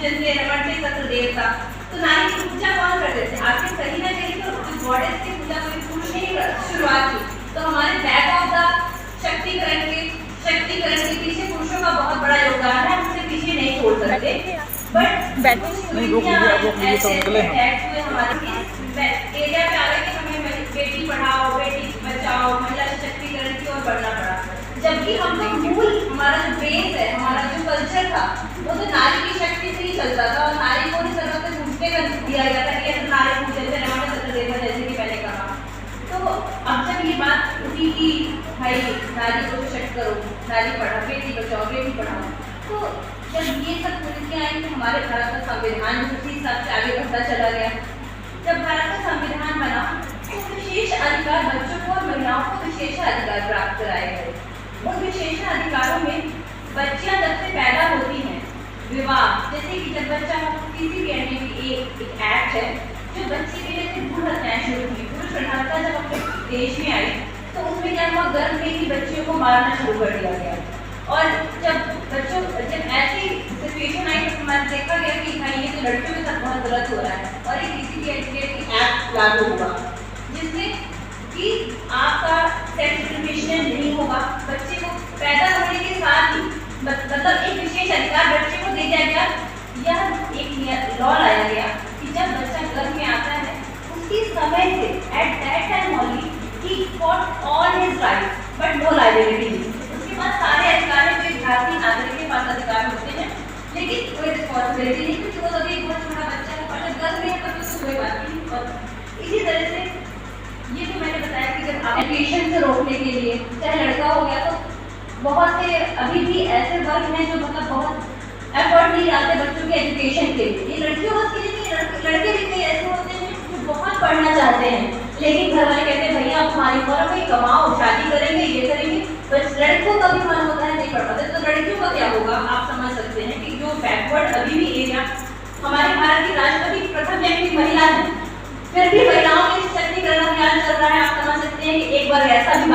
पूजन थे, रमणते सत्यदेव था। तो नारी की पूजा कौन करते थे? आखिर कहीं ना कहीं तो गॉडेस की पूजा कोई पुरुष ने ही शुरुआत की। तो हमारे बैक ऑफ द शक्तिकरण के पीछे पुरुषों का बहुत बड़ा योगदान है, हम उसे पीछे नहीं छोड़ सकते। बट नहीं रोक लीजिए, आप रोक लीजिए तो निकले हम। हमारे एरिया पे आ गए कि हमें बेटी पढ़ाओ, बेटी बचाओ, महिला सशक्तिकरण की ओर बढ़ना पड़ा। जबकि हम तो मूल हमारा जो बेस है, हमारा जो कल्चर था, वो तो नारी की शक्ति से ही चलता था और नारी को ही सर्वों से घूमते कर दिया गया था कि ऐसे नारी पूजन से रमण सत्यदेव जैसे कि मैंने कहा। तो अब जब ये बात उठी कि भाई नारी को सशक्त करो, नारी पढ़ाओ, बेटी बचाओ, बेटी पढ़ाओ, तो जब ये सब नीतियाँ आई तो हमारे भारत का संविधान उसी हिसाब से आगे बढ़ता चला गया। जब भारत का संविधान बना तो विशेष अधिकार बच्चों को और महिलाओं को विशेष अधिकार प्राप्त कराए गए। उन विशेष अधिकारों में बच्चियां जब से पैदा होती हैं, विवाह, जैसे कि जब बच्चा किसी भी एक एक्ट है जो बच्चे के लिए भ्रूण हत्याएं शुरू हुई। पुरुष प्रधानता जब अपने देश में आई तो उसमें क्या हुआ, गर्भ में ही बच्चियों को मारना शुरू कर दिया गया। और जब ऐसी सिचुएशन आई तो हमारे देखा गया कि भाई ये तो लड़कियों के साथ बहुत गलत हो रहा है और एक इसी एक्ट लागू हुआ जिसमें कि आपका सेक्स डिस्क्रिमिनेशन नहीं होगा। बच्चे को पैदा होने के साथ ही मतलब एक विशेष अधिकार बच्चे को दे दिया गया। यह एक लॉ लाया गया कि जब बच्चा गर्भ में आता है उसी समय से at that time only he got all his rights but no liability. उसके बाद सारे अधिकार हैं जो भारतीय नागरिक के पास अधिकार होते हैं, लेकिन कोई रिस्पॉन्सिबिलिटी नहीं, क्योंकि वो तभी एक बहुत छोटा बच्चा है और जब गर्भ में है तब उसको कोई बात नहीं। और इसी तरह से ये जो मैंने बताया कि जब एजुकेशन से रोकने के लिए चाहे लड़का हो गया तो बहुत से अभी भी ऐसे वर्ग हैं जो मतलब बहुत एफर्ट नहीं डालते बच्चों के एजुकेशन के लिए। ये लड़कियों बस के लिए, लड़के भी कई ऐसे होते हैं जो बहुत पढ़ना चाहते हैं लेकिन घर वाले कहते हैं भैया आप हमारी उम्र में कमाओ, शादी करेंगे, ये करेंगे। बस लड़कों का भी मन होता है नहीं पढ़ पाते, तो लड़कियों का क्या होगा? आप समझ सकते हैं कि जो बैकवर्ड अभी भी एरिया हमारे भारत की राष्ट्रपति प्रथम व्यक्ति महिला है, फिर भी महिलाओं के सशक्तिकरण अभियान चल रहा है। आप समझ सकते हैं कि एक बार ऐसा भी